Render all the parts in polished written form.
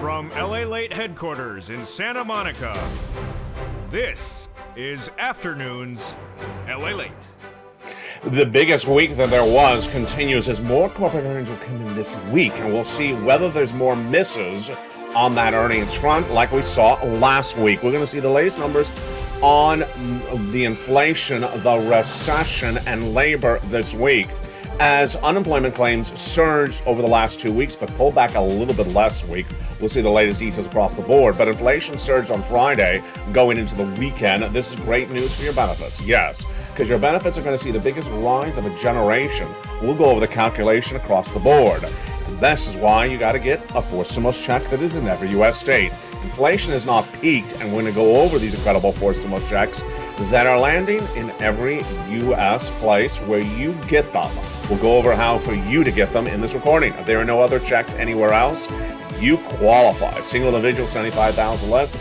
From LALATE headquarters in Santa Monica, this is Afternoons LALATE. The biggest week that there was continues as more corporate earnings will come in this week, and we'll see whether there's more misses on that earnings front like we saw last week. We're going to see the latest numbers on the inflation, the recession, and labor this week, as unemployment claims surged over the last 2 weeks, but pulled back a little bit last week. We'll see the latest details across the board. But inflation surged on Friday going into the weekend. This is great news for your benefits. Yes, because your benefits are going to see the biggest rise of a generation. We'll go over the calculation across the board. And this is why you got to get a fourth stimulus check that is in every U.S. state. Inflation has not peaked, and we're going to go over these incredible fourth stimulus checks that are landing in every U.S. place where you get them. We'll go over how for you to get them in this recording. There are no other checks anywhere else. You qualify. Single individual, $75,000 less.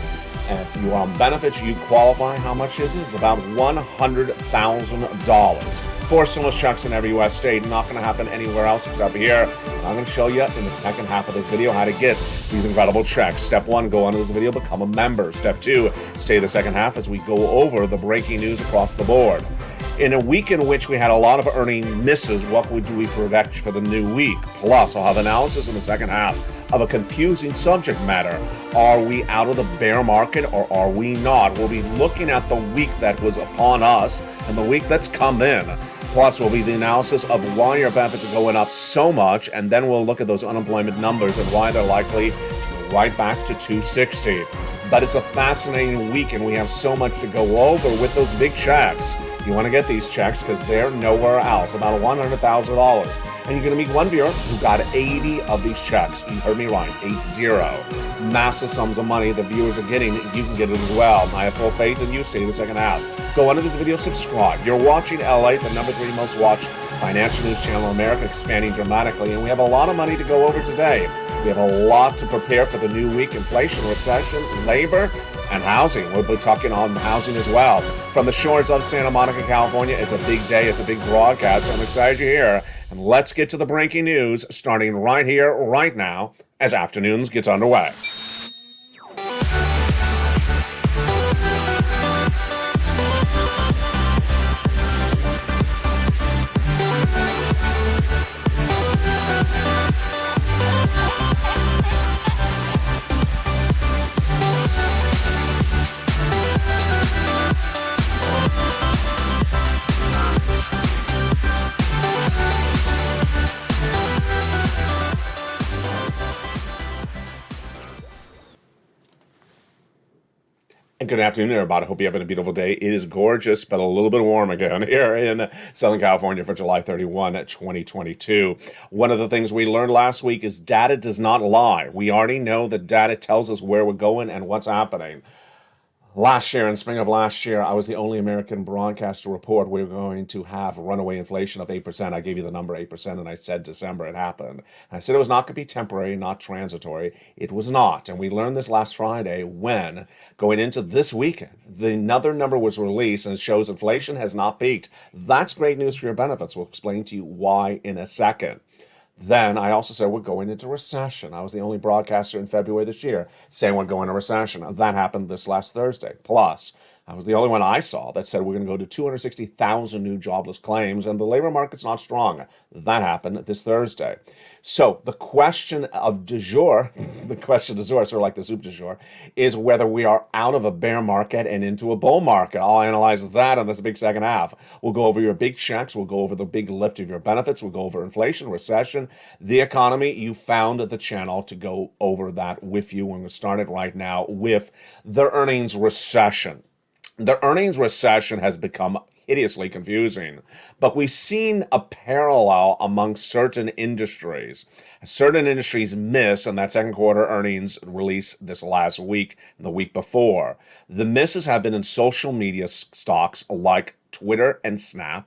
And if you are on benefits, you qualify. How much is it? It's about $100,000. Four stimulus checks in every U.S. state. Not going to happen anywhere else except here. And I'm going to show you in the second half of this video how to get these incredible checks. Step one, go onto this video, become a member. Step two, stay the second half as we go over the breaking news across the board. In a week in which we had a lot of earning misses, what do we predict for the new week? Plus, I'll have analysis in the second half of a confusing subject matter. Are we out of the bear market or are we not? We'll be looking at the week that was upon us and the week that's come in. Plus, will be the analysis of why your benefits are going up so much, and then we'll look at those unemployment numbers and why they're likely to go right back to 260. But it's a fascinating week, and we have so much to go over with those big checks. You want to get these checks because they're nowhere else, about $100,000. And you're going to meet one viewer who got 80 of these checks. You heard me right, 80. Massive sums of money the viewers are getting. You can get it as well. I have full faith in you. See the second half. Go under this video, subscribe. You're watching LA, the number 3 most watched financial news channel in America, expanding dramatically. And we have a lot of money to go over today. We have a lot to prepare for the new week: inflation, recession, labor, and housing. We'll be talking on housing as well. From the shores of Santa Monica, California, it's a big day. It's a big broadcast. I'm excited you're here. And let's get to the breaking news, starting right here, right now, as Afternoons gets underway. And good afternoon, everybody. I hope you're having a beautiful day. It is gorgeous, but a little bit warm again here in Southern California for July 31, 2022. One of the things we learned last week is data does not lie. We already know that data tells us where we're going and what's happening. Last year, in spring of last year, I was the only American broadcaster to report we were going to have runaway inflation of 8%. I gave you the number 8%, and I said December it happened. And I said it was not going to be temporary, not transitory. It was not. And we learned this last Friday when, going into this weekend, another number was released, and it shows inflation has not peaked. That's great news for your benefits. We'll explain to you why in a second. Then I also said we're going into recession. I was the only broadcaster in February this year saying we're going into recession. That happened this last Thursday. Plus, I was the only one I saw that said we're going to go to 260,000 new jobless claims, and the labor market's not strong. That happened this Thursday. So the question of du jour, sort of like the soup du jour, is whether we are out of a bear market and into a bull market. I'll analyze that on this big second half. We'll go over your big checks. We'll go over the big lift of your benefits. We'll go over inflation, recession, the economy. You found the channel to go over that with you. We're going to start it right now with the earnings recession. The earnings recession has become hideously confusing, but we've seen a parallel among certain industries. Certain industries miss in that second quarter earnings release this last week and the week before. The misses have been in social media stocks like Twitter and Snap.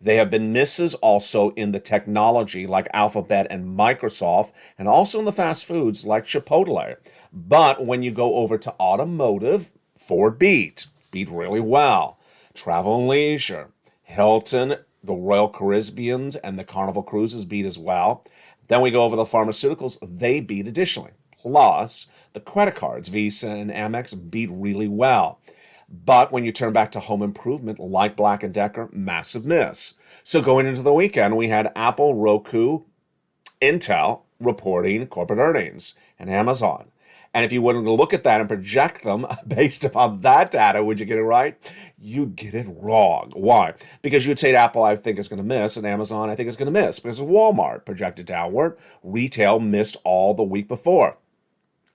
They have been misses also in the technology like Alphabet and Microsoft, and also in the fast foods like Chipotle. But when you go over to automotive, Ford beat really well. Travel and leisure, Hilton, the Royal Caribbeans, and the Carnival Cruises beat as well. Then we go over to pharmaceuticals. They beat additionally. Plus, the credit cards, Visa and Amex, beat really well. But when you turn back to home improvement, like Black & Decker, massive miss. So going into the weekend, we had Apple, Roku, Intel reporting corporate earnings, and Amazon. And if you were to look at that and project them based upon that data, would you get it right? You'd get it wrong. Why? Because you'd say Apple, I think, is going to miss, and Amazon, I think, is going to miss. Because Walmart projected downward. Retail missed all the week before.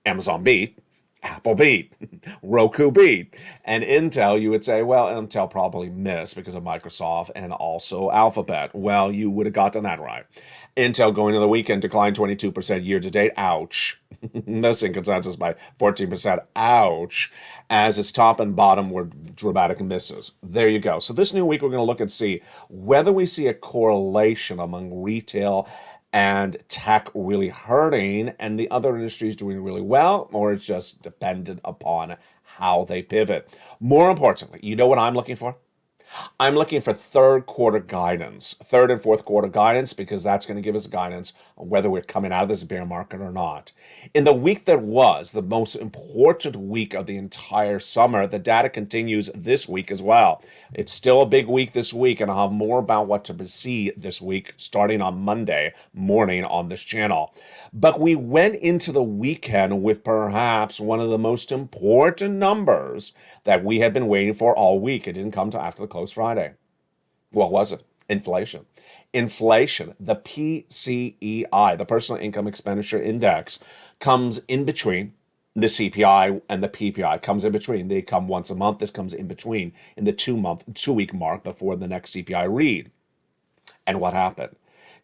Amazon beat. Apple beat, Roku beat, and Intel, you would say, well, Intel probably missed because of Microsoft and also Alphabet. Well, you would have gotten that right. Intel going into the weekend declined 22% year to date. Ouch. Missing consensus by 14%. Ouch. As its top and bottom were dramatic misses. There you go. So this new week, we're going to look and see whether we see a correlation among retail and tech really hurting and the other industries doing really well, or it's just dependent upon how they pivot. More importantly, you know what I'm looking for? I'm looking for third and fourth quarter guidance, because that's going to give us guidance on whether we're coming out of this bear market or not. In the week that was the most important week of the entire summer, the data continues this week as well. It's still a big week this week, and I'll have more about what to see this week starting on Monday morning on this channel. But we went into the weekend with perhaps one of the most important numbers that we had been waiting for all week. It didn't come till after the close Friday. What was it? Inflation. Inflation, the PCEI, the Personal Income Expenditure Index, comes in between the CPI and the PPI, comes in between. They come once a month. This comes in between in the 2-week mark before the next CPI read. And what happened?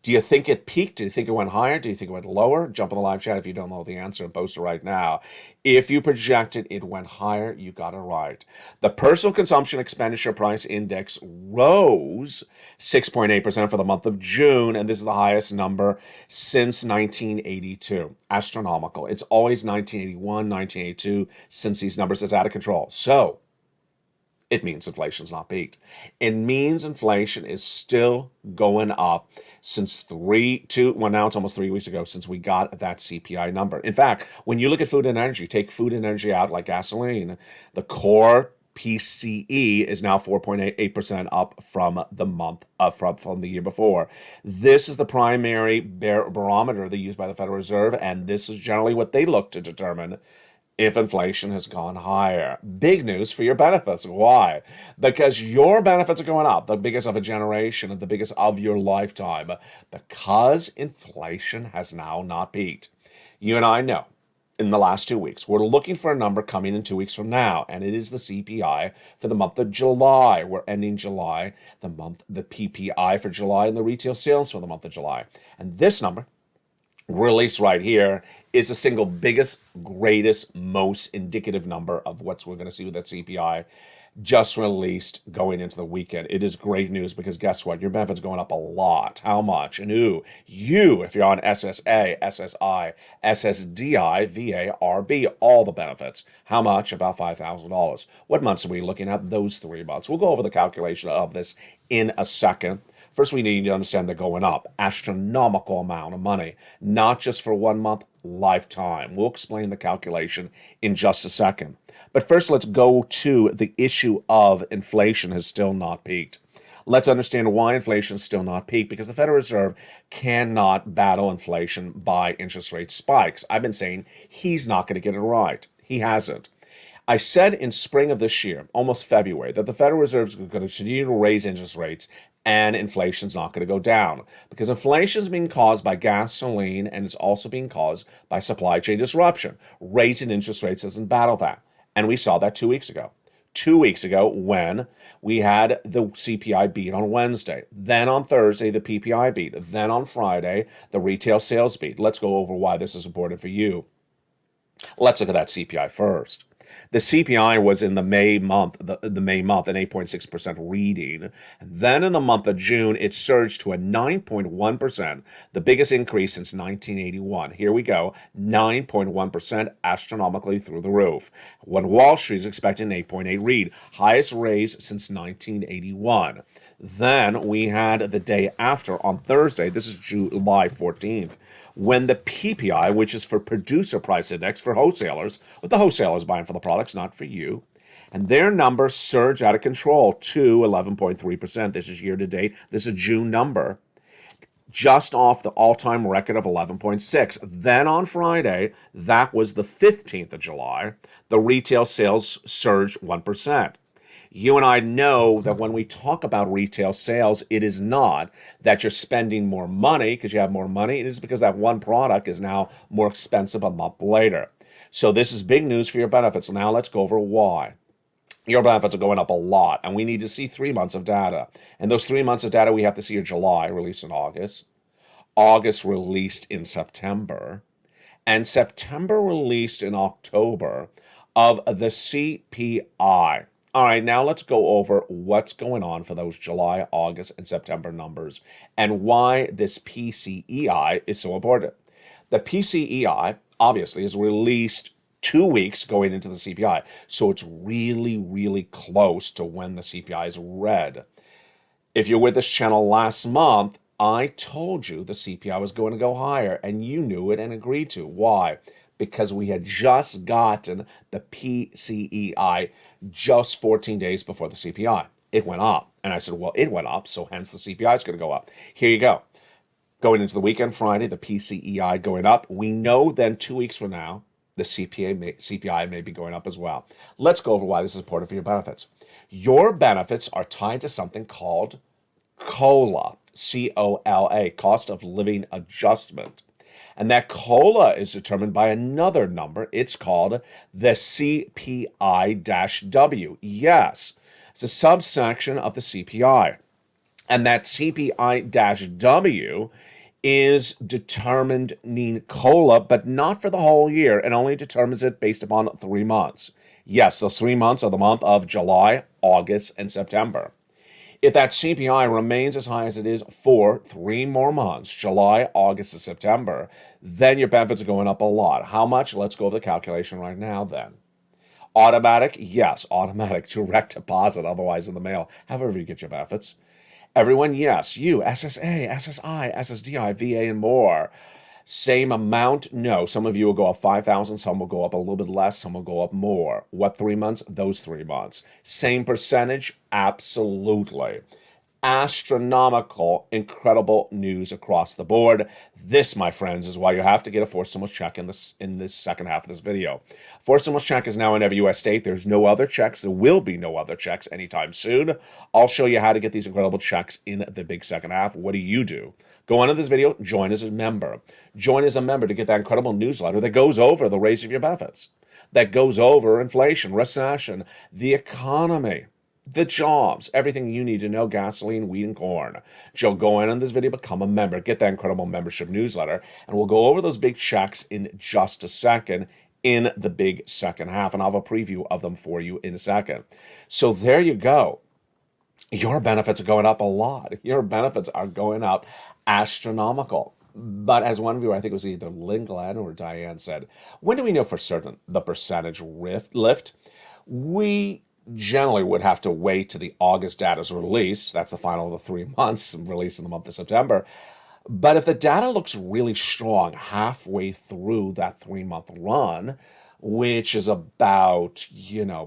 Do you think it peaked? Do you think it went higher? Do you think it went lower? Jump in the live chat if you don't know the answer and post it right now. If you projected it went higher, you got it right. The Personal Consumption Expenditure Price Index rose 6.8% for the month of June, and this is the highest number since 1982. Astronomical. It's always 1981, 1982 since these numbers is out of control. So, it means inflation's not peaked. It means inflation is still going up since now it's almost 3 weeks ago since we got that CPI number. In fact, when you look at food and energy, take food and energy out like gasoline, the core PCE is now 4.8% up from the month from the year before. This is the primary barometer they use by the Federal Reserve, and this is generally what they look to determine if inflation has gone higher. Big news for your benefits. Why? Because your benefits are going up, the biggest of a generation and the biggest of your lifetime, because inflation has now not peaked. You and I know in the last 2 weeks, we're looking for a number coming in 2 weeks from now, and it is the CPI for the month of July. We're ending July, the PPI for July, and the retail sales for the month of July. And this number, released right here, is the single biggest, greatest, most indicative number of what we're going to see with that CPI just released going into the weekend. It is great news because guess what? Your benefits going up a lot. How much? And if you're on SSA, SSI, SSDI, VA, RB, all the benefits. How much? About $5,000. What months are we looking at? Those 3 months. We'll go over the calculation of this in a second. First, we need to understand they're going up. Astronomical amount of money. Not just for 1 month, lifetime. We'll explain the calculation in just a second. But first, let's go to the issue of inflation has still not peaked. Let's understand why inflation is still not peaked, because the Federal Reserve cannot battle inflation by interest rate spikes. I've been saying he's not going to get it right. He hasn't. I said in spring of this year, almost February, that the Federal Reserve is going to continue to raise interest rates and inflation's not going to go down, because inflation is being caused by gasoline and it's also being caused by supply chain disruption. Raising interest rates doesn't battle that. And we saw that 2 weeks ago. 2 weeks ago when we had the CPI beat on Wednesday. Then on Thursday, the PPI beat. Then on Friday, the retail sales beat. Let's go over why this is important for you. Let's look at that CPI first. The CPI was in the May month, an 8.6% reading. And then in the month of June, it surged to a 9.1%, the biggest increase since 1981. Here we go, 9.1%, astronomically through the roof. When Wall Street is expecting an 8.8 read, highest raise since 1981. Then we had the day after on Thursday, this is July 14th, when the PPI, which is for Producer Price Index for wholesalers, what the wholesalers buying for the products, not for you, and their numbers surge out of control to 11.3%. This is year to date. This is a June number, just off the all-time record of 11.6. Then on Friday, that was the 15th of July, the retail sales surged 1%. You and I know that when we talk about retail sales, it is not that you're spending more money because you have more money. It is because that one product is now more expensive a month later. So this is big news for your benefits. Now let's go over why. Your benefits are going up a lot, and we need to see 3 months of data. And those 3 months of data, we have to see your July released in August, August released in September, and September released in October of the CPI. All right, now let's go over what's going on for those July, August, and September numbers and why this PCEI is so important. The PCEI, obviously, is released 2 weeks going into the CPI, so it's really, really close to when the CPI is read. If you're with this channel last month, I told you the CPI was going to go higher, and you knew it and agreed to. Why? Because we had just gotten the PCEI just 14 days before the CPI. It went up. And I said, well, it went up, so hence the CPI is going to go up. Here you go. Going into the weekend Friday, the PCEI going up. We know then 2 weeks from now, the CPI may be going up as well. Let's go over why this is important for your benefits. Your benefits are tied to something called COLA, C-O-L-A, cost of living adjustment. And that COLA is determined by another number. It's called the CPI-W. Yes, it's a subsection of the CPI. And that CPI-W is determining COLA, but not for the whole year, and only determines it based upon 3 months. Yes, those 3 months are the month of July, August, and September. If that CPI remains as high as it is for 3 more months, July, August, and September, then your benefits are going up a lot. How much? Let's go over the calculation right now then. Automatic? Yes, automatic direct deposit, otherwise in the mail, however you get your benefits. Everyone, yes. You, SSA, SSI, SSDI, VA, and more. Same amount? No. Some of you will go up 5,000. Some will go up a little bit less. Some will go up more. What 3 months? Those 3 months. Same percentage? Absolutely. Astronomical, incredible news across the board. This, my friends, is why you have to get a forced stimulus check in this second half of this video. Forced stimulus check is now in every U.S. state. There's no other checks. There will be no other checks anytime soon. I'll show you how to get these incredible checks in the big second half. What do? Go on to this video, join as a member. Join as a member to get that incredible newsletter that goes over the raise of your benefits, that goes over inflation, recession, the economy, the jobs, everything you need to know, gasoline, wheat, and corn. Joe, go in this video, become a member, get that incredible membership newsletter, and we'll go over those big checks in just a second in the big second half, and I'll have a preview of them for you in a second. So there you go. Your benefits are going up a lot. Your benefits are going up astronomical. But as one of you, I think it was either Lynn Glenn or Diane said, when do we know for certain the percentage lift? We generally would have to wait to the August data's release. That's the final of the 3 months, released in the month of September. But if the data looks really strong halfway through that 3-month run, which is about,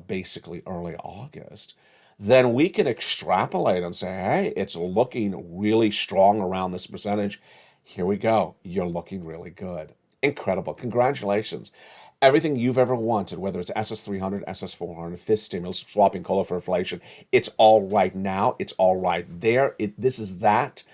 basically early August, then we can extrapolate and say, hey, it's looking really strong around this percentage. Here we go. You're looking really good. Incredible. Congratulations. Everything you've ever wanted, whether it's SS300, SS400, fifth stimulus, swapping COLA for inflation, it's all right now. It's all right there. This is that,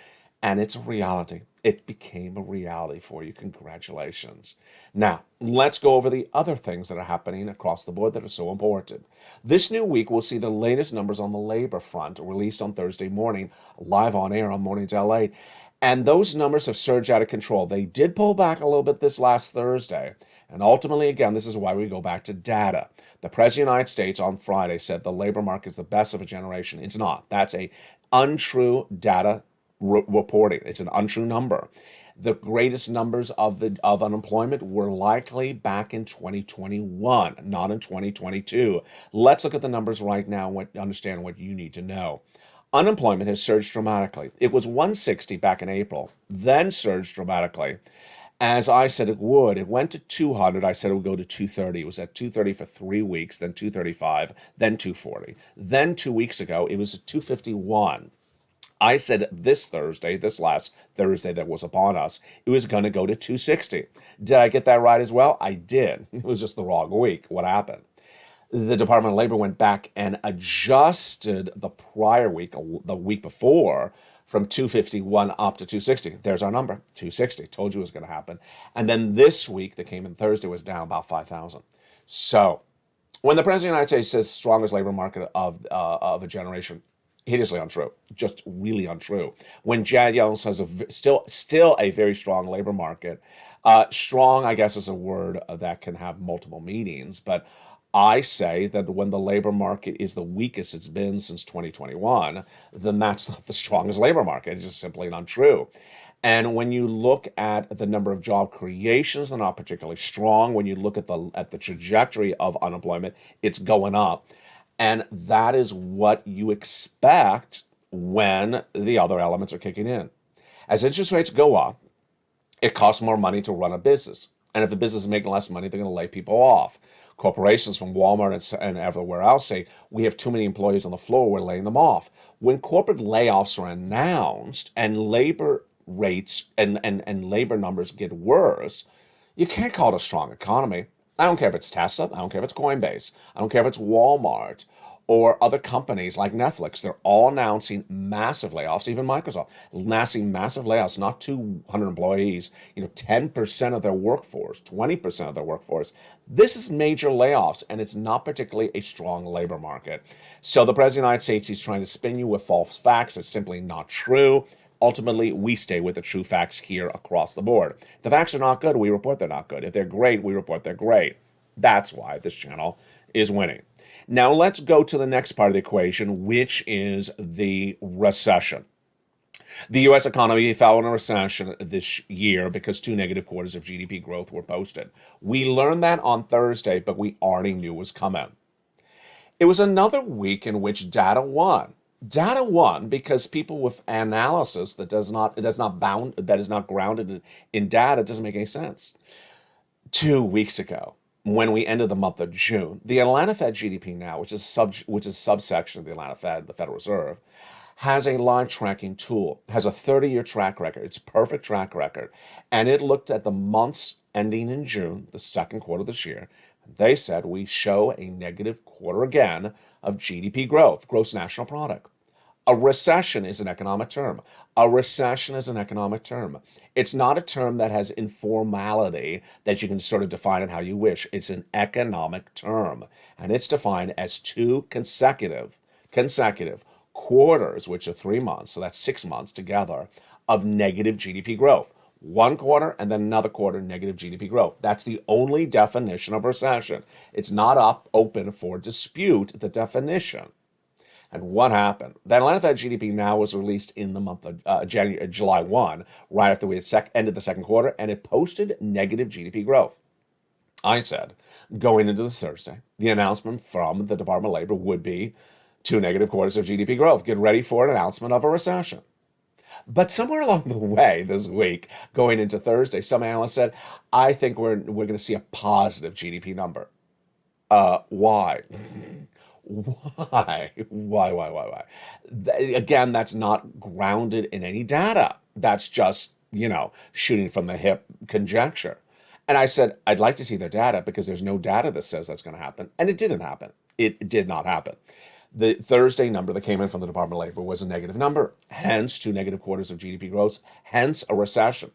and it's a reality. It became a reality for you. Congratulations. Now, let's go over the other things that are happening across the board that are so important. This new week, we'll see the latest numbers on the labor front released on Thursday morning, live on air on Mornings LA. And those numbers have surged out of control. They did pull back a little bit this last Thursday. And ultimately, again, this is why we go back to data. The President of the United States on Friday said the labor market is the best of a generation. It's not. That's a untrue data reporting. It's an untrue number. The greatest numbers of unemployment were likely back in 2021, not in 2022. Let's look at the numbers right now and understand what you need to know. Unemployment has surged dramatically. It was 160 back in April, then surged dramatically. As I said it would, it went to 200. I said it would go to 230. It was at 230 for 3 weeks, then 235, then 240. Then 2 weeks ago, it was at 251. I said this last Thursday that was upon us, it was going to go to 260. Did I get that right as well? I did. It was just the wrong week. What happened? The Department of Labor went back and adjusted the prior week, the week before, from 251 up to 260. There's our number, 260. Told you it was going to happen. And then this week that came in Thursday was down about 5,000. So when the President of the United States says strongest labor market of a generation, hideously untrue, just really untrue. When Janet Yellen says still a very strong labor market, strong, I guess, is a word that can have multiple meanings, but I say that when the labor market is the weakest it's been since 2021, then that's not the strongest labor market. It's just simply untrue. And when you look at the number of job creations, they're not particularly strong. When you look at the trajectory of unemployment, it's going up. And that is what you expect when the other elements are kicking in. As interest rates go up, it costs more money to run a business. And if the business is making less money, they're going to lay people off. Corporations from Walmart and everywhere else say, we have too many employees on the floor, we're laying them off. When corporate layoffs are announced and labor rates and labor numbers get worse, you can't call it a strong economy. I don't care if it's Tesla, I don't care if it's Coinbase, I don't care if it's Walmart or other companies like Netflix. They're all announcing massive layoffs, even Microsoft, announcing massive layoffs, not 200 employees, 10% of their workforce, 20% of their workforce. This is major layoffs, and it's not particularly a strong labor market. So the President of the United States, he's trying to spin you with false facts. It's simply not true. Ultimately, we stay with the true facts here across the board. If the facts are not good, we report they're not good. If they're great, we report they're great. That's why this channel is winning. Now let's go to the next part of the equation, which is the recession. The U.S. economy fell in a recession this year because 2 negative quarters of GDP growth were posted. We learned that on Thursday, but we already knew it was coming. It was another week in which data won. Data won because people with analysis that is not grounded in data doesn't make any sense. 2 weeks ago, when we ended the month of June, the Atlanta Fed GDP now, which is subsection of the Atlanta Fed, the Federal Reserve, has a live tracking tool, has a 30-year track record. It's a perfect track record. And it looked at the months ending in June, the second quarter of this year. They said we show a negative quarter again of GDP growth, gross national product. A recession is an economic term. A recession is an economic term. It's not a term that has informality that you can sort of define it how you wish. It's an economic term, and it's defined as 2 consecutive quarters, which are 3 months, so that's 6 months together, of negative GDP growth. 1 quarter and then another quarter negative GDP growth. That's the only definition of recession. It's not open for dispute, the definition. And what happened? The Atlanta Fed GDP now was released in the month of July 1, right after we had ended the second quarter, and it posted negative GDP growth. I said, going into this Thursday, the announcement from the Department of Labor would be 2 negative quarters of GDP growth. Get ready for an announcement of a recession. But somewhere along the way this week, going into Thursday, some analysts said, I think we're going to see a positive GDP number. Why? Why? Again, that's not grounded in any data. That's just, shooting from the hip conjecture. And I said, I'd like to see their data because there's no data that says that's going to happen. And it didn't happen. It did not happen. The Thursday number that came in from the Department of Labor was a negative number, hence 2 negative quarters of GDP growth, hence a recession.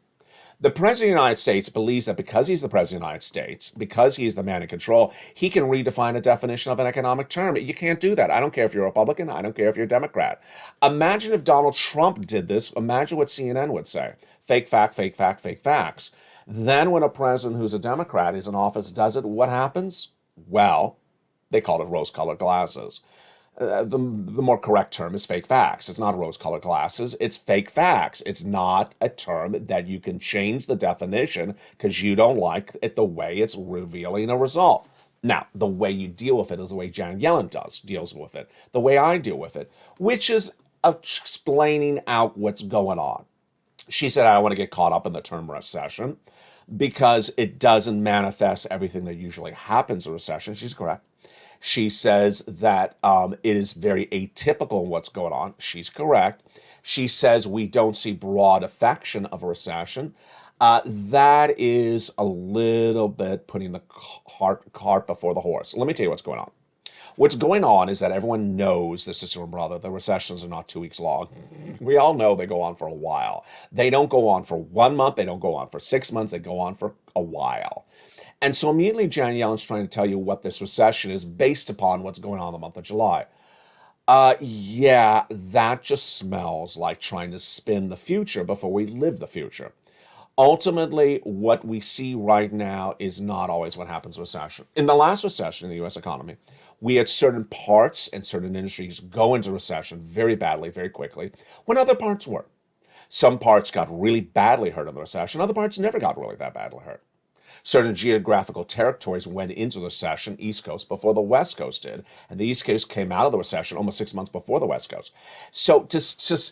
The President of the United States believes that because he's the President of the United States, because he's the man in control, he can redefine a definition of an economic term. You can't do that. I don't care if you're a Republican. I don't care if you're a Democrat. Imagine if Donald Trump did this. Imagine what CNN would say. Fake fact, fake fact, fake facts. Then when a president who's a Democrat is in office does it, what happens? Well, they call it rose-colored glasses. The more correct term is fake facts. It's not rose-colored glasses. It's fake facts. It's not a term that you can change the definition because you don't like it the way it's revealing a result. Now, the way you deal with it is the way Janet Yellen deals with it. The way I deal with it, which is explaining out what's going on. She said, I don't want to get caught up in the term recession because it doesn't manifest everything that usually happens in recession. She's correct. She says that it is very atypical in what's going on. She's correct. She says we don't see broad affection of a recession. That is a little bit putting the cart before the horse. Let me tell you what's going on. What's going on is that everyone knows, this sister and brother, the recessions are not 2 weeks long. We all know they go on for a while. They don't go on for 1 month. They don't go on for 6 months. They go on for a while. And so immediately Janet Yellen's trying to tell you what this recession is based upon what's going on in the month of July. Yeah, that just smells like trying to spin the future before we live the future. Ultimately, what we see right now is not always what happens in recession. In the last recession in the U.S. economy, we had certain parts and certain industries go into recession very badly, very quickly, when other parts weren't. Some parts got really badly hurt in the recession. Other parts never got really that badly hurt. Certain geographical territories went into the recession, East Coast, before the West Coast did. And the East Coast came out of the recession almost 6 months before the West Coast. So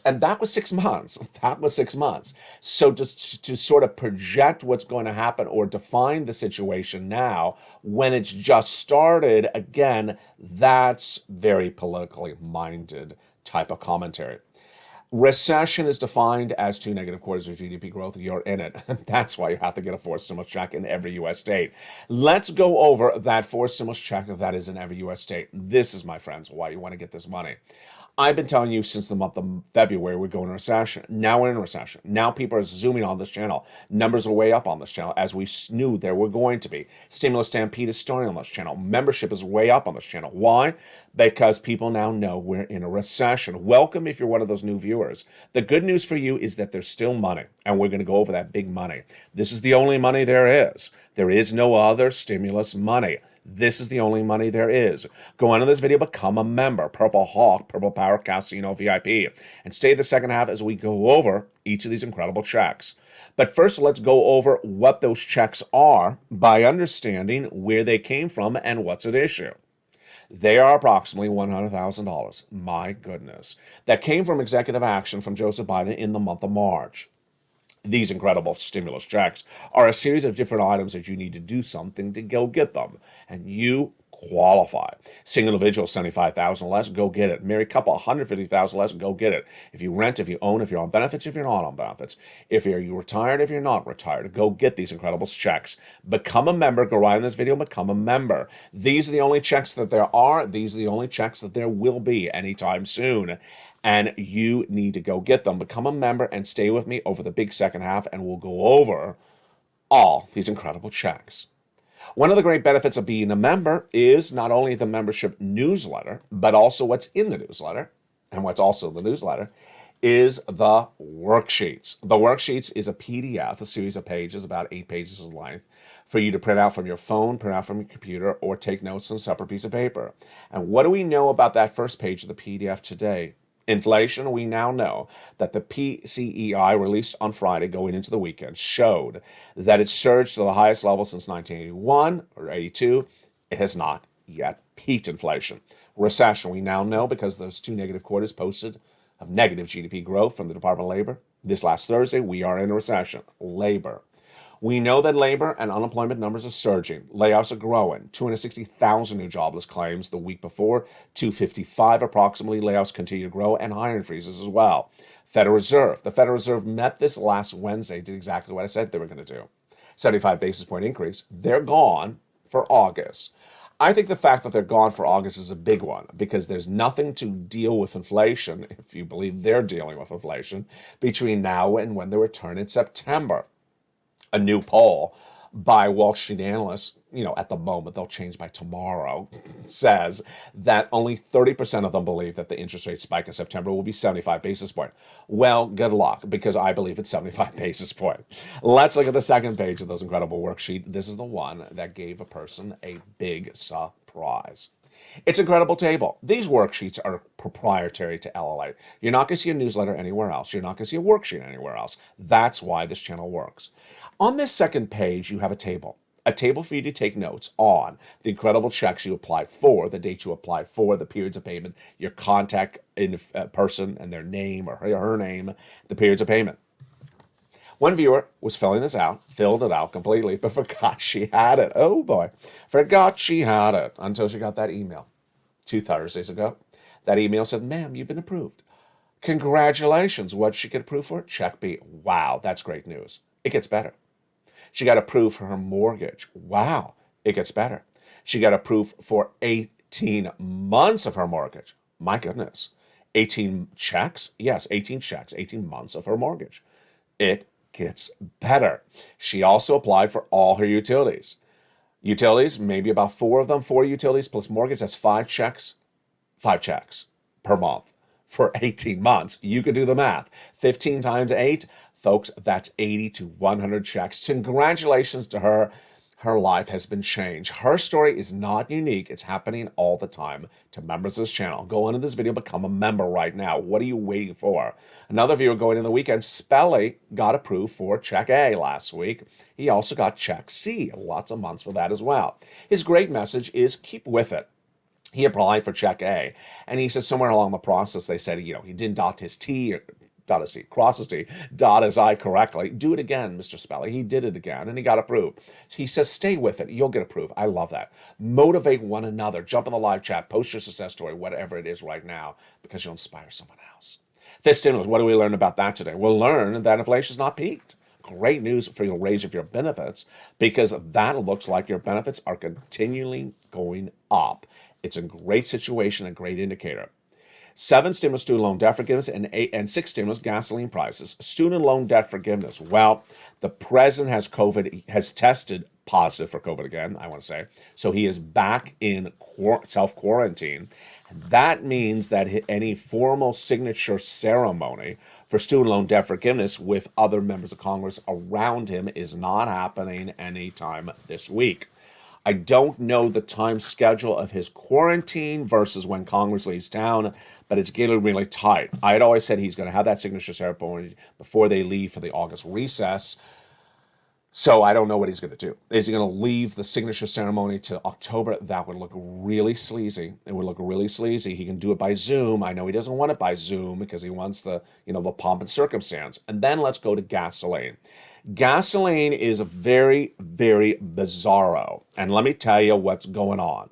and that was 6 months. That was 6 months. So just to sort of project what's going to happen or define the situation now when it's just started, again, that's very politically minded type of commentary. Recession is defined as 2 negative quarters of GDP growth. You're in it. That's why you have to get a forced stimulus check in every U.S. state. Let's go over that forced stimulus check that is in every U.S. state. This is, my friends, why you want to get this money. I've been telling you since the month of February we're going into recession. Now we're in recession. Now people are zooming on this channel. Numbers are way up on this channel, as we knew they were going to be. Stimulus Stampede is starting on this channel. Membership is way up on this channel. Why? Because people now know we're in a recession. Welcome if you're one of those new viewers. The good news for you is that there's still money, and we're going to go over that big money. This is the only money there is. There is no other stimulus money. This is the only money there is. Go on in this video, become a member. Purple Hawk, Purple Power Casino VIP. And stay the second half as we go over each of these incredible checks. But first, let's go over what those checks are by understanding where they came from and what's at issue. They are approximately $100,000. My goodness. That came from executive action from Joseph Biden in the month of March. These incredible stimulus checks are a series of different items that you need to do something to go get them. And you qualify. Single individual, $75,000 less, go get it. Married couple, $150,000 less, go get it. If you rent, if you own, if you're on benefits, if you're not on benefits. If you're retired, if you're not retired, go get these incredible checks. Become a member. Go right in this video, become a member. These are the only checks that there are. These are the only checks that there will be anytime soon. And you need to go get them. Become a member and stay with me over the big second half, and we'll go over all these incredible checks. One of the great benefits of being a member is not only the membership newsletter, but also what's in the newsletter. And what's also in the newsletter is the worksheets. The worksheets is a PDF, a series of pages, about 8 pages in length, for you to print out from your phone, print out from your computer, or take notes on a separate piece of paper. And what do we know about that first page of the PDF today? Inflation, we now know that the PCEI released on Friday going into the weekend showed that it surged to the highest level since 1981 or 82. It has not yet peaked inflation. Recession, we now know because those 2 negative quarters posted of negative GDP growth from the Department of Labor. This last Thursday, we are in a recession. Labor. We know that labor and unemployment numbers are surging. Layoffs are growing. 260,000 new jobless claims the week before. 255 approximately layoffs continue to grow, and hiring freezes as well. Federal Reserve. The Federal Reserve met this last Wednesday, did exactly what I said they were going to do. 75 basis point increase. They're gone for August. I think the fact that they're gone for August is a big one because there's nothing to deal with inflation, if you believe they're dealing with inflation, between now and when they return in September. A new poll by Wall Street analysts, at the moment, they'll change by tomorrow, says that only 30% of them believe that the interest rate spike in September will be 75 basis points. Well, good luck, because I believe it's 75 basis points. Let's look at the second page of those incredible worksheet. This is the one that gave a person a big surprise. It's an incredible table. These worksheets are proprietary to LALATE. You're not going to see a newsletter anywhere else. You're not going to see a worksheet anywhere else. That's why this channel works. On this second page, you have a table. A table for you to take notes on the incredible checks you applied for, the date you applied for, the periods of payment, your contact in person and their name or her name, the periods of payment. One viewer was filled it out completely, but forgot she had it. Oh boy, forgot she had it until she got that email 2 Thursdays ago. That email said, ma'am, you've been approved. Congratulations. What did she get approved for? Check B. Wow, that's great news. It gets better. She got approved for her mortgage. Wow, it gets better. She got approved for 18 months of her mortgage. My goodness. 18 checks? Yes, 18 checks, 18 months of her mortgage. It gets better. She also applied for all her utilities. Utilities, maybe about 4 of them, 4 utilities plus mortgage, that's 5 checks per month for 18 months. You could do the math. 15 times 8, folks, that's 80 to 100 checks. Congratulations to her. Her life has been changed. Her story is not unique. It's happening all the time to members of this channel. Go into this video, become a member right now. What are you waiting for? Another viewer going in the weekend, Spelly, got approved for check A last week. He also got check C. Lots of months for that as well. His great message is keep with it. He applied for check A, and he said somewhere along the process, they said, he didn't dot his T, cross his T, dot his I correctly. Do it again, Mr. Spelly. He did it again, and he got approved. He says, stay with it. You'll get approved. I love that. Motivate one another. Jump in the live chat. Post your success story, whatever it is right now, because you'll inspire someone else. Fifth stimulus, what do we learn about that today? We'll learn that inflation's not peaked. Great news for the raise of your benefits, because that looks like your benefits are continually going up. It's a great situation, a great indicator. 7 stimulus student loan debt forgiveness, and 6 stimulus gasoline prices. Student loan debt forgiveness. Well, the president has tested positive for COVID again, I want to say. So he is back in self-quarantine. That means that any formal signature ceremony for student loan debt forgiveness with other members of Congress around him is not happening anytime this week. I don't know the time schedule of his quarantine versus when Congress leaves town, but it's getting really tight. I had always said he's going to have that signature ceremony before they leave for the August recess. So I don't know what he's going to do. Is he going to leave the signature ceremony to October? That would look really sleazy. It would look really sleazy. He can do it by Zoom. I know he doesn't want it by Zoom because he wants the pomp and circumstance. And then let's go to gasoline. Gasoline is very, very bizarro. And let me tell you what's going on.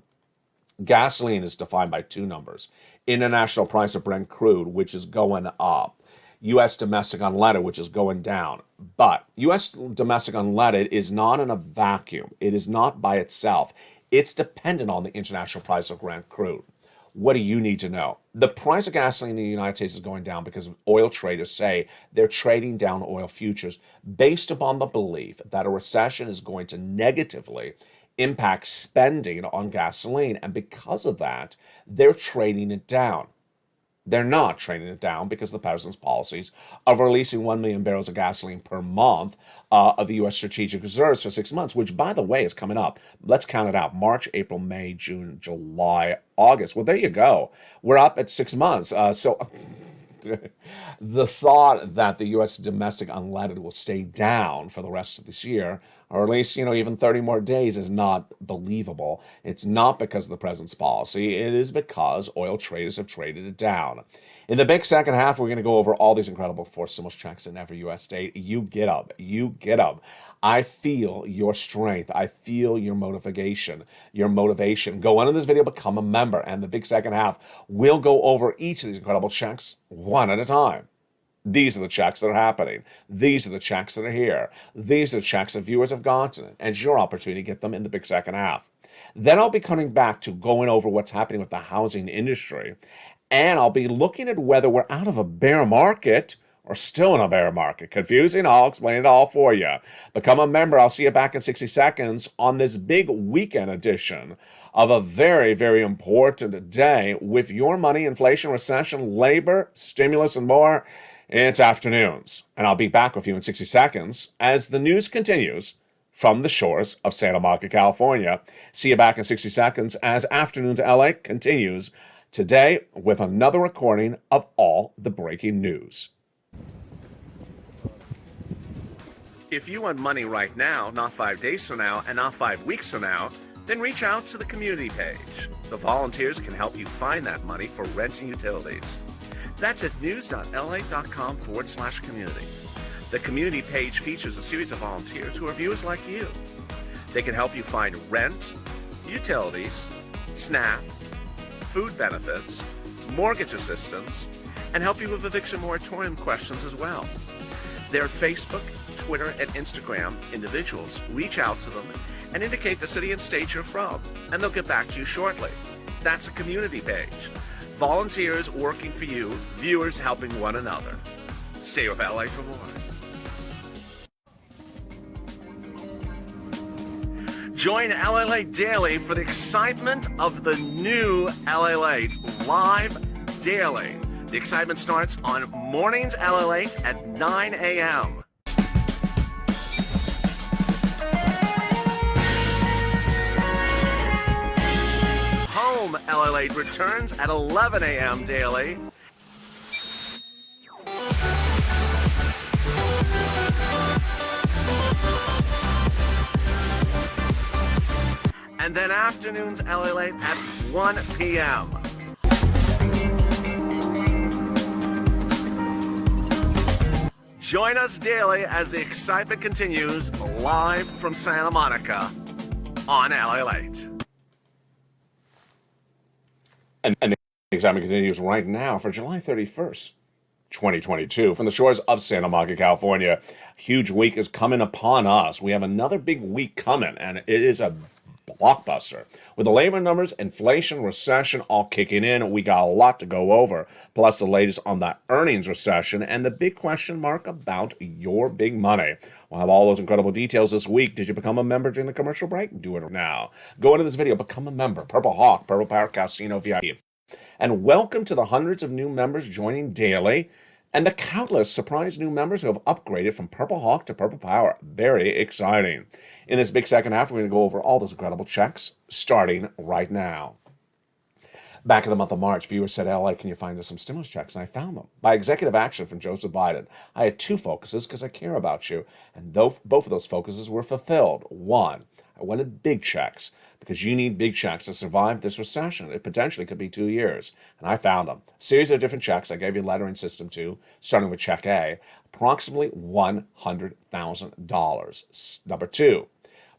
Gasoline is defined by 2 numbers. International price of Brent crude, which is going up. U.S. domestic unleaded, which is going down. But U.S. domestic unleaded is not in a vacuum. It is not by itself. It's dependent on the international price of Brent crude. What do you need to know? The price of gasoline in the United States is going down because oil traders say they're trading down oil futures based upon the belief that a recession is going to negatively impact spending on gasoline. And because of that, they're trading it down. They're not trading it down because of the president's policies of releasing 1 million barrels of gasoline per month of the U.S. strategic reserves for 6 months, which, by the way, is coming up. Let's count it out. March, April, May, June, July, August. Well, there you go. We're up at 6 months. So the thought that the U.S. domestic unleaded will stay down for the rest of this year, or at least, even 30 more days, is not believable. It's not because of the president's policy. It is because oil traders have traded it down. In the big second half, we're going to go over all these incredible forced stimulus checks in every U.S. state. You get them. You get them. I feel your strength. I feel your motivation. Go into this video, become a member. And the big second half, we'll go over each of these incredible checks one at a time. These are the checks that are happening. These are the checks that are here. These are the checks that viewers have gotten. And it's your opportunity to get them in the big second half. Then I'll be coming back to going over what's happening with the housing industry. And I'll be looking at whether we're out of a bear market or still in a bear market. Confusing? I'll explain it all for you. Become a member. I'll see you back in 60 seconds on this big weekend edition of a very, very important day with your money, inflation, recession, labor, stimulus, and more. It's afternoons, and I'll be back with you in 60 seconds as the news continues from the shores of Santa Monica, California. See you back in 60 seconds as Afternoons LA continues today with another recording of all the breaking news. If you want money right now, not 5 days from now, and not 5 weeks from now, then reach out to the community page. The volunteers can help you find that money for rent and utilities. That's at news.lalate.com/community. The community page features a series of volunteers who are viewers like you. They can help you find rent, utilities, SNAP, food benefits, mortgage assistance, and help you with eviction moratorium questions as well. Their Facebook, Twitter, and Instagram individuals reach out to them and indicate the city and state you're from, and they'll get back to you shortly. That's a community page. Volunteers working for you, viewers helping one another. Stay with LA for more. Join LALATE Daily for the excitement of the new LALATE live daily. The excitement starts on Mornings LALATE at 9 a.m. Home LALATE returns at 11 a.m. daily. And then Afternoons LALATE at 1 p.m. Join us daily as the excitement continues live from Santa Monica on LALATE. And the excitement continues right now for July 31st, 2022, from the shores of Santa Monica, California. Huge week is coming upon us. We have another big week coming, and it is a blockbuster. With the labor numbers, inflation, recession all kicking in, we got a lot to go over. Plus the latest on the earnings recession and the big question mark about your big money. We'll have all those incredible details this week. Did you become a member during the commercial break? Do it now. Go into this video, become a member. Purple Hawk, Purple Power Casino VIP. And welcome to the hundreds of new members joining daily and the countless surprise new members who have upgraded from Purple Hawk to Purple Power. Very exciting. In this big second half, we're going to go over all those incredible checks starting right now. Back in the month of March, viewers said, LA, can you find us some stimulus checks? And I found them. By executive action from Joseph Biden, I had two focuses because I care about you. And both of those focuses were fulfilled. One, I wanted big checks because you need big checks to survive this recession. It potentially could be 2 years. And I found them. A series of different checks I gave you a lettering system to, starting with check A, approximately $100,000. Number two,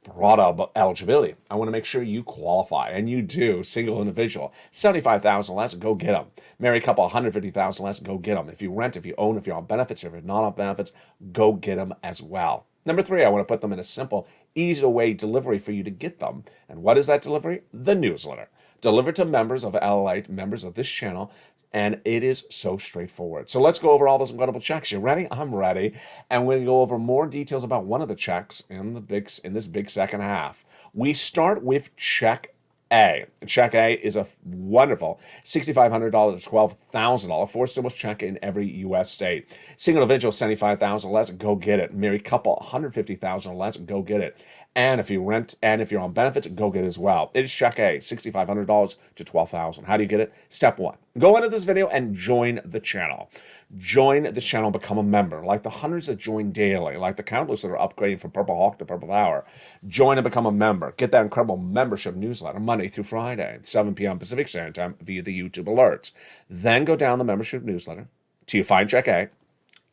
broad eligibility. I want to make sure you qualify, and you do. Single individual, $75,000 less, go get them. Married couple, $150,000 less, go get them. If you rent, if you own, if you're on benefits, if you're not on benefits, go get them as well. Number three, I want to put them in a simple, easy way delivery for you to get them. And what is that delivery? The newsletter. Delivered to members of LALATE, members of this channel, and it is so straightforward. So let's go over all those incredible checks. You ready? I'm ready. And we're going to go over more details about one of the checks in this big second half. We start with check A. Check A is a wonderful $6,500 to $12,000 forced stimulus check in every U.S. state. Single individual, $75,000 less, go get it. Married couple, $150,000 less, go get it. And if you rent and if you're on benefits, go get it as well. It is check A, $6,500 to $12,000. How do you get it? Step one, go into this video and join the channel. Join the channel, become a member. Like the hundreds that join daily, like the countless that are upgrading from Purple Hawk to Purple Power. Join and become a member. Get that incredible membership newsletter Monday through Friday, 7 p.m. Pacific Standard Time via the YouTube alerts. Then go down the membership newsletter till you find check A.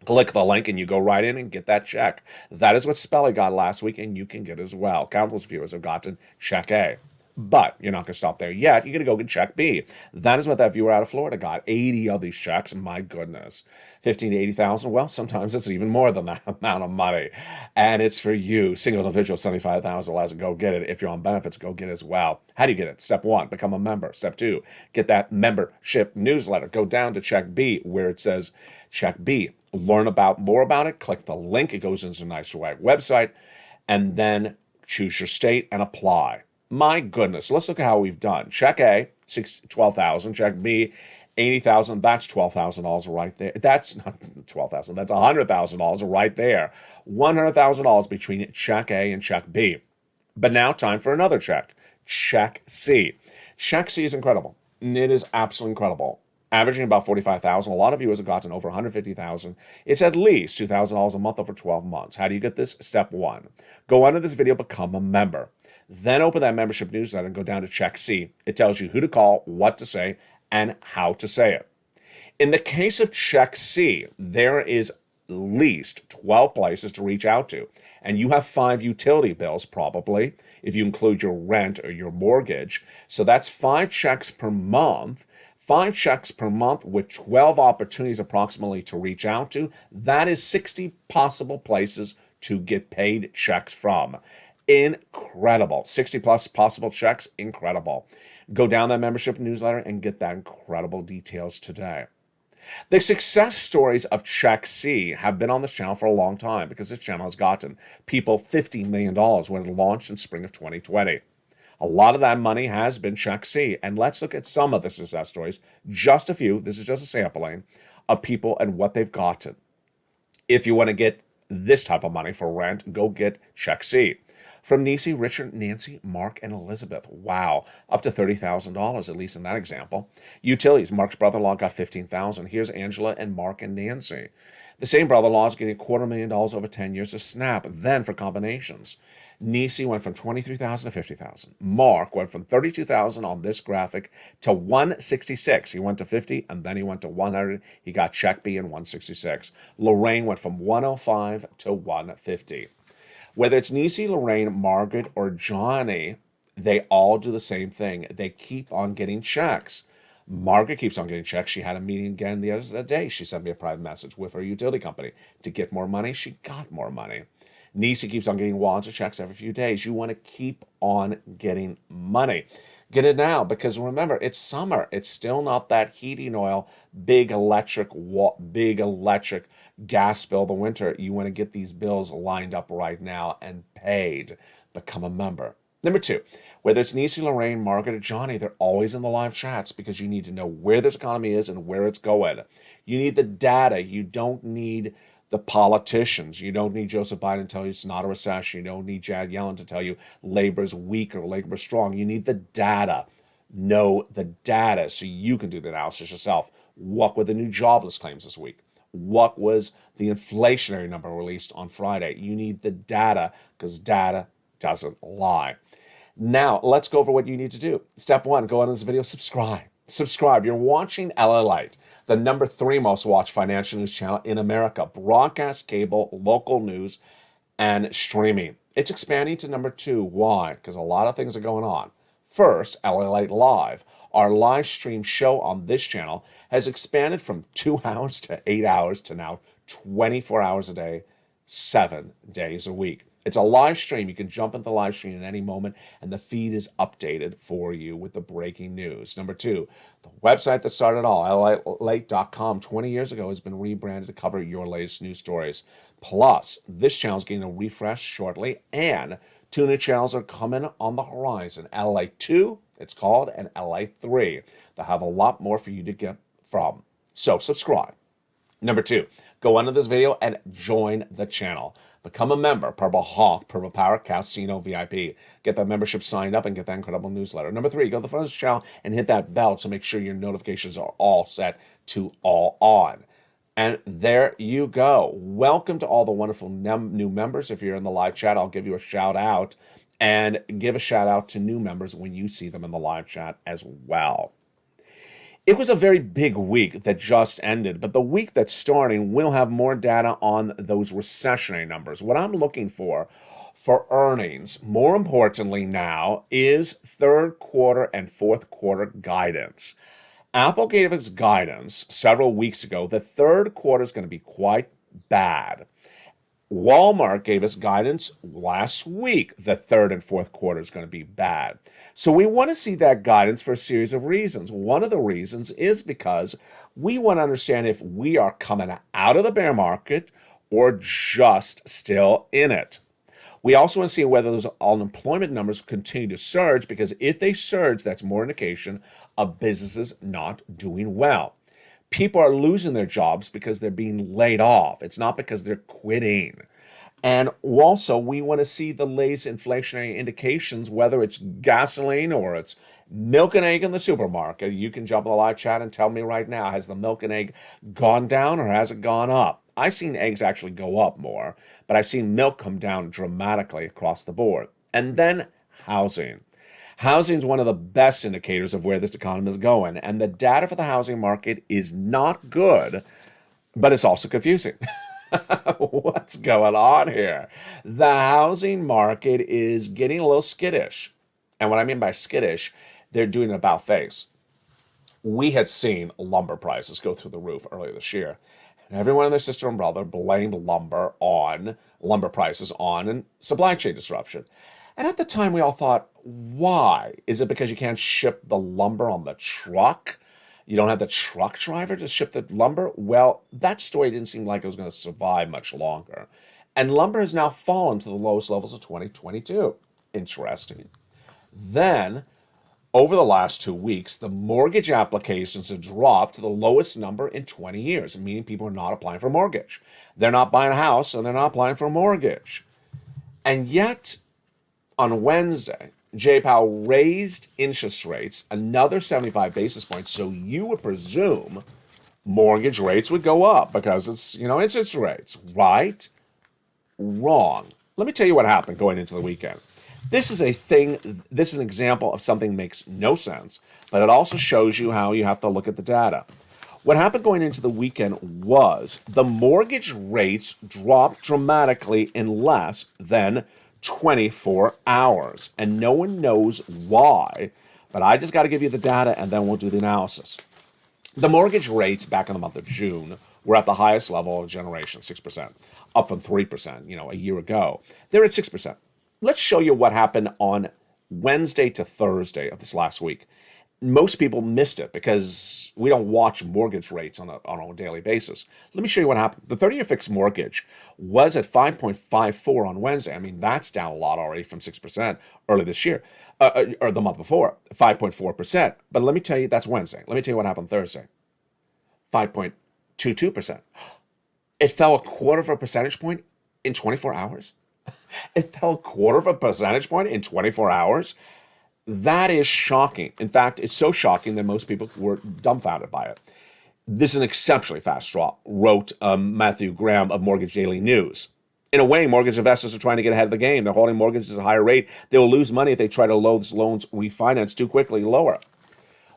Click the link and you go right in and get that check. That is what Spelly got last week, and you can get as well. Countless viewers have gotten check A. But you're not going to stop there yet. You're going to go get check B. That is what that viewer out of Florida got. 80 of these checks. My goodness. 15 to 80,000. Well, sometimes it's even more than that amount of money. And it's for you. Single individual, 75,000 less. Go get it. If you're on benefits, go get it as well. How do you get it? Step one, become a member. Step two, get that membership newsletter. Go down to check B where it says check B. Learn more about it. Click the link. It goes into a nice website. And then choose your state and apply. My goodness, let's look at how we've done. Check A, $12,000. Check B, $80,000. That's $12,000 right there. That's not $12,000. That's $100,000 right there. $100,000 between check A and check B. But now time for another check. Check C. Check C is incredible. It is absolutely incredible. averaging about 45,000. A lot of you have gotten over 150,000. It's at least $2,000 a month over 12 months. How do you get this? Step one, go under this video, become a member. Then open that membership newsletter and go down to check C. It tells you who to call, what to say, and how to say it. In the case of check C, there is at least 12 places to reach out to. And you have 5 utility bills probably, if you include your rent or your mortgage. So that's 5 checks per month. 5 checks per month with 12 opportunities approximately to reach out to. That is 60 possible places to get paid checks from. Incredible. 60 plus possible checks. Incredible. Go down that membership newsletter and get that incredible details today. The success stories of Check C have been on this channel for a long time because this channel has gotten people $50 million when it launched in spring of 2020. A lot of that money has been Check C. And let's look at some of the success stories, just a few. This is just a sampling of people and what they've gotten. If you want to get this type of money for rent, go get Check C. From Nisi, Richard, Nancy, Mark, and Elizabeth. Wow, up to $30,000, at least in that example. Utilities, Mark's brother-in-law got $15,000. Here's Angela and Mark and Nancy. The same brother-in-law is getting $250,000 over 10 years of SNAP. Then for combinations, Nisi went from $23,000 to $50,000. Mark went from $32,000 on this graphic to $166,000. He went to $50,000 and then he went to $100,000. He got check B and $166,000. Lorraine went from $105,000 to $150,000. Whether it's Nisi, Lorraine, Margaret, or Johnny, they all do the same thing. They keep on getting checks. Margaret keeps on getting checks. She had a meeting again the other day. She sent me a private message with her utility company to get more money. She got more money. Nisi keeps on getting wads of checks every few days. You want to keep on getting money. Get it now, because remember, it's summer. It's still not that heating oil, big electric gas bill the winter. You want to get these bills lined up right now and paid. Become a member. Number 2, whether it's Nisi, Lorraine, Margaret, or Johnny, they're always in the live chats because you need to know where this economy is and where it's going. You need the data. You don't need the politicians. You don't need Joseph Biden to tell you it's not a recession. You don't need Janet Yellen to tell you labor's weak or labor's strong. You need the data. Know the data so you can do the analysis yourself. What were the new jobless claims this week? What was the inflationary number released on Friday? You need the data because data doesn't lie. Now, let's go over what you need to do. Step 1, go on this video, subscribe. Subscribe. You're watching LALATE, the number 3 most watched financial news channel in America. Broadcast, cable, local news, and streaming. It's expanding to number 2. Why? Because a lot of things are going on. First, LALATE Live. Our live stream show on this channel has expanded from 2 hours to 8 hours to now 24 hours a day, 7 days a week. It's a live stream. You can jump into the live stream at any moment, and the feed is updated for you with the breaking news. Number 2, the website that started it all, LALATE.com, 20 years ago, has been rebranded to cover your latest news stories. Plus, this channel is getting a refresh shortly, and 2 new channels are coming on the horizon. LALATE 2, it's called, and LALATE 3. They'll have a lot more for you to get from. So subscribe. Number 2, go under this video and join the channel. Become a member, Purple Hawk, Purple Power, Casino VIP. Get that membership signed up and get that incredible newsletter. Number 3, go to the front of the channel and hit that bell to make sure your notifications are all set to all on. And there you go. Welcome to all the wonderful new members. If you're in the live chat, I'll give you a shout out, and give a shout out to new members when you see them in the live chat as well. It was a very big week that just ended, but the week that's starting will have more data on those recessionary numbers. What I'm looking for earnings, more importantly now, is third quarter and fourth quarter guidance. Apple gave its guidance several weeks ago. The third quarter is going to be quite bad. Walmart gave us guidance last week. The third and fourth quarter is going to be bad. So we want to see that guidance for a series of reasons. One of the reasons is because we want to understand if we are coming out of the bear market or just still in it. We also want to see whether those unemployment numbers continue to surge, because if they surge, that's more indication of businesses not doing well. People are losing their jobs because they're being laid off. It's not because they're quitting. And also, we want to see the latest inflationary indications, whether it's gasoline or it's milk and egg in the supermarket. You can jump in the live chat and tell me right now, has the milk and egg gone down or has it gone up? I've seen eggs actually go up more, but I've seen milk come down dramatically across the board. And then housing. Housing is one of the best indicators of where this economy is going. And the data for the housing market is not good, but it's also confusing. What's going on here? The housing market is getting a little skittish. And what I mean by skittish, they're doing an about face. We had seen lumber prices go through the roof earlier this year. And everyone and their sister and brother blamed lumber prices on supply chain disruption. And at the time, we all thought, why? Is it because you can't ship the lumber on the truck? You don't have the truck driver to ship the lumber? Well, that story didn't seem like it was going to survive much longer. And lumber has now fallen to the lowest levels of 2022. Interesting. Then, over the last 2 weeks, the mortgage applications have dropped to the lowest number in 20 years, meaning people are not applying for a mortgage. They're not buying a house, and they're not applying for a mortgage. And yet, on Wednesday, Jay Powell raised interest rates another 75 basis points, so you would presume mortgage rates would go up because it's interest rates, right? Wrong. Let me tell you what happened going into the weekend. This is an example of something that makes no sense, but it also shows you how you have to look at the data. What happened going into the weekend was the mortgage rates dropped dramatically in less than 24 hours. And no one knows why, but I just got to give you the data and then we'll do the analysis. The mortgage rates back in the month of June were at the highest level of a generation, 6%, up from 3%, a year ago. They're at 6%. Let's show you what happened on Wednesday to Thursday of this last week. Most people missed it because we don't watch mortgage rates on a daily basis. Let me show you what happened. The 30-year fixed mortgage was at 5.54 on Wednesday. I mean, that's down a lot already from 6% early this year, or the month before, 5.4%. But let me tell you, that's Wednesday. Let me tell you what happened Thursday. 5.22%. It fell a quarter of a percentage point in 24 hours. It fell a quarter of a percentage point in 24 hours. That is shocking. In fact, it's so shocking that most people were dumbfounded by it. This is an exceptionally fast drop, wrote Matthew Graham of Mortgage Daily News. In a way, mortgage investors are trying to get ahead of the game. They're holding mortgages at a higher rate. They will lose money if they try to load loans refinance too quickly lower.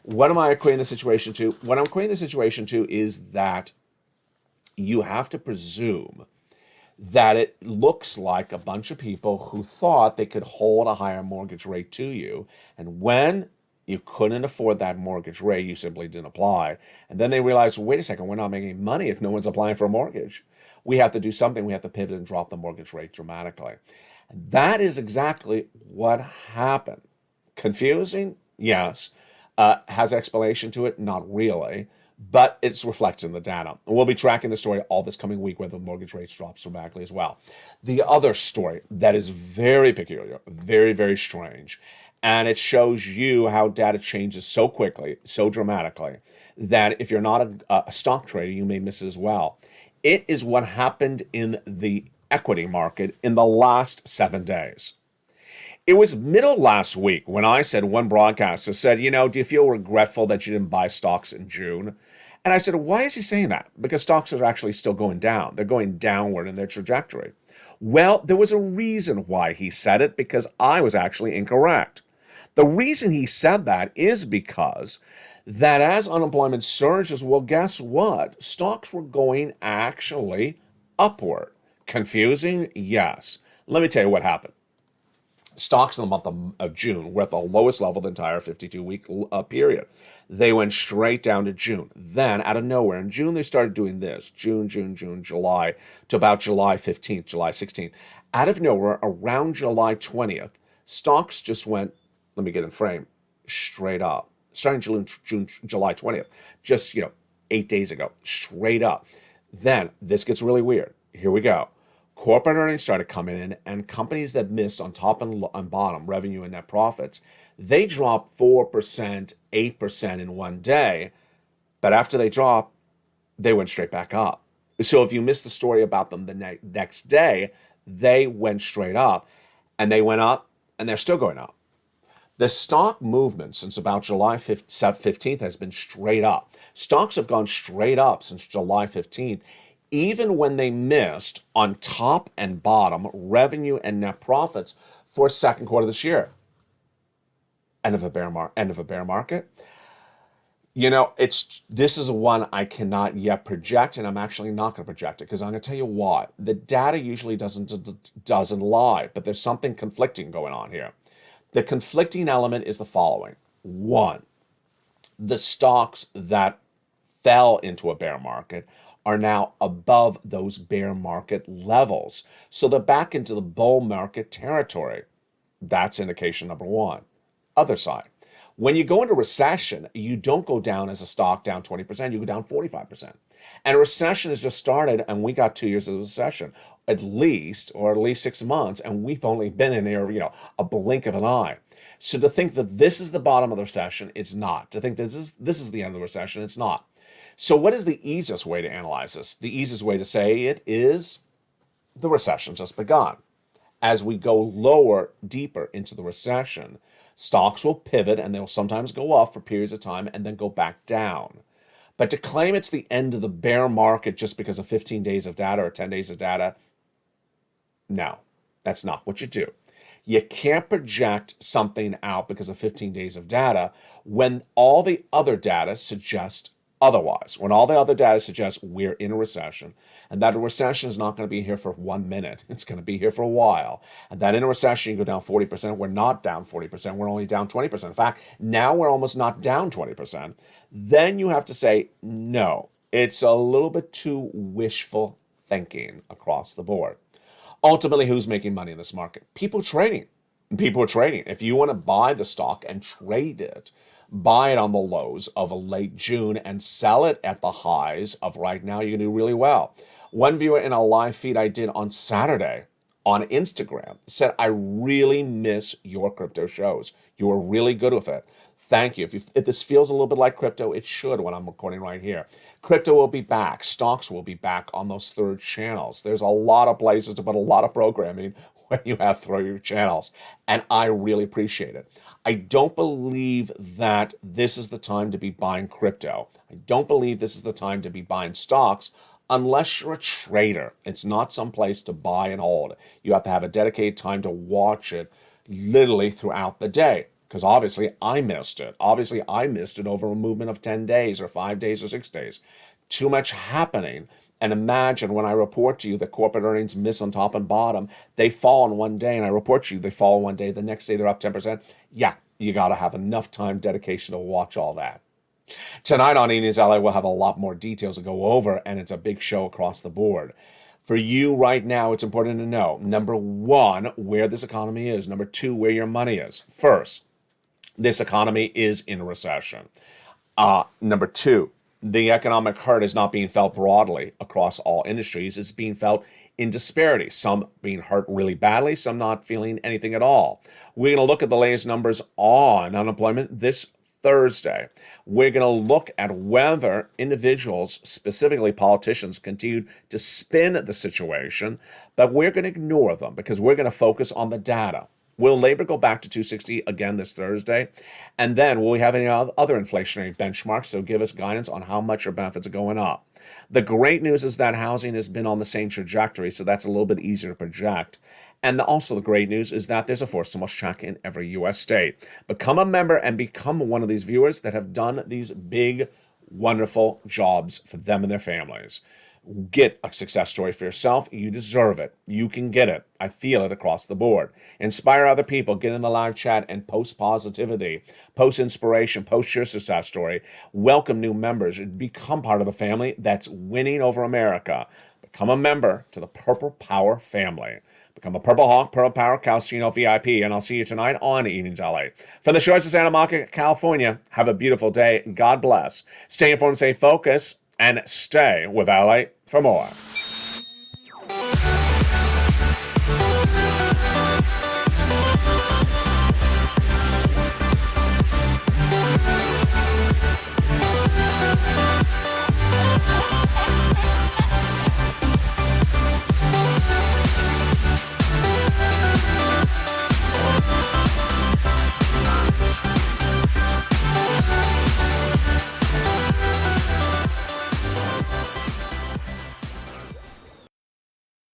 What am I equating the situation to? What I'm equating the situation to is that you have to presume that it looks like a bunch of people who thought they could hold a higher mortgage rate to you. And when you couldn't afford that mortgage rate, you simply didn't apply. And then they realized, wait a second, we're not making money if no one's applying for a mortgage. We have to do something. We have to pivot and drop the mortgage rate dramatically. And that is exactly what happened. Confusing? Yes. Has explanation to it? Not really. But it's reflected in the data. And we'll be tracking the story all this coming week where the mortgage rates drop dramatically as well. The other story that is very peculiar, very, very strange, and it shows you how data changes so quickly, so dramatically, that if you're not a stock trader, you may miss it as well. It is what happened in the equity market in the last 7 days. It was middle last week when I said, one broadcaster said, do you feel regretful that you didn't buy stocks in June? And I said, why is he saying that? Because stocks are actually still going down. They're going downward in their trajectory. Well, there was a reason why he said it, because I was actually incorrect. The reason he said that is because that as unemployment surges, well, guess what? Stocks were going actually upward. Confusing? Yes. Let me tell you what happened. Stocks in the month of June were at the lowest level of the entire 52-week period. They went straight down to June. Then, out of nowhere, in June, they started doing this. June, July, to about July 15th, July 16th. Out of nowhere, around July 20th, stocks just went, let me get in frame, straight up. Starting July 20th, just, 8 days ago, straight up. Then, this gets really weird. Here we go. Corporate earnings started coming in, and companies that missed on top and on bottom, revenue and net profits, they dropped 4%, 8% in one day. But after they dropped, they went straight back up. So if you missed the story about them the next day, they went straight up, and they went up, and they're still going up. The stock movement since about July 15th has been straight up. Stocks have gone straight up since July 15th, even when they missed on top and bottom revenue and net profits for second quarter this year. End of a bear market. You know, this is one I cannot yet project, and I'm actually not going to project it because I'm going to tell you why. The data usually doesn't lie, but there's something conflicting going on here. The conflicting element is the following. One, the stocks that fell into a bear market are now above those bear market levels. So they're back into the bull market territory. That's indication number one. Other side. When you go into recession, you don't go down as a stock down 20%, you go down 45%. And a recession has just started, and we got 2 years of recession, at least 6 months, and we've only been in there, a blink of an eye. So to think that this is the bottom of the recession, it's not. To think that this is the end of the recession, it's not. So what is the easiest way to analyze this? The easiest way to say it is the recession just begun. As we go lower, deeper into the recession, stocks will pivot and they'll sometimes go up for periods of time and then go back down. But to claim it's the end of the bear market just because of 15 days of data or 10 days of data, no, that's not what you do. You can't project something out because of 15 days of data when all the other data suggest otherwise. When all the other data suggests we're in a recession, and that a recession is not going to be here for 1 minute. It's going to be here for a while. And that in a recession, you go down 40%. We're not down 40%. We're only down 20%. In fact, now we're almost not down 20%. Then you have to say, no, it's a little bit too wishful thinking across the board. Ultimately, who's making money in this market? People trading. People are trading. If you want to buy the stock and trade it, buy it on the lows of a late June and sell it at the highs of right now, you can do really well. One viewer in a live feed I did on Saturday on Instagram said, I really miss your crypto shows. You are really good with it. Thank you. If this feels a little bit like crypto, it should when I'm recording right here. Crypto will be back. Stocks will be back on those third channels. There's a lot of places to put a lot of programming when you have third channels. And I really appreciate it. I don't believe that this is the time to be buying crypto. I don't believe this is the time to be buying stocks unless you're a trader. It's not some place to buy and hold. You have to have a dedicated time to watch it literally throughout the day. Because obviously I missed it. Obviously I missed it over a movement of 10 days or 5 days or 6 days. Too much happening. And imagine when I report to you that corporate earnings miss on top and bottom, they fall in one day, and I report to you they fall in one day, the next day they're up 10%. Yeah, you got to have enough time dedication to watch all that. Tonight on E! News LA, we'll have a lot more details to go over, and it's a big show across the board. For you right now, it's important to know, number one, where this economy is. Number two, where your money is. First, this economy is in a recession. Number two, the economic hurt is not being felt broadly across all industries. It's being felt in disparity. Some being hurt really badly, some not feeling anything at all. We're going to look at the latest numbers on unemployment this Thursday. We're going to look at whether individuals, specifically politicians, continue to spin the situation, but we're going to ignore them because we're going to focus on the data. Will labor go back to 260 again this Thursday? And then will we have any other inflationary benchmarks that will give us guidance on how much our benefits are going up? The great news is that housing has been on the same trajectory, so that's a little bit easier to project. And also the great news is that there's a forced stimulus check in every U.S. state. Become a member and become one of these viewers that have done these big, wonderful jobs for them and their families. Get a success story for yourself. You deserve it. You can get it. I feel it across the board. Inspire other people. Get in the live chat and post positivity, post inspiration, post your success story. Welcome new members. Become part of the family that's winning over America. Become a member to the Purple Power family. Become a Purple Hawk, Purple Power Calcino VIP, and I'll see you tonight on E! News LA. From the shores of Santa Monica, California, have a beautiful day. God bless. Stay informed, stay focused, and stay with LA for more.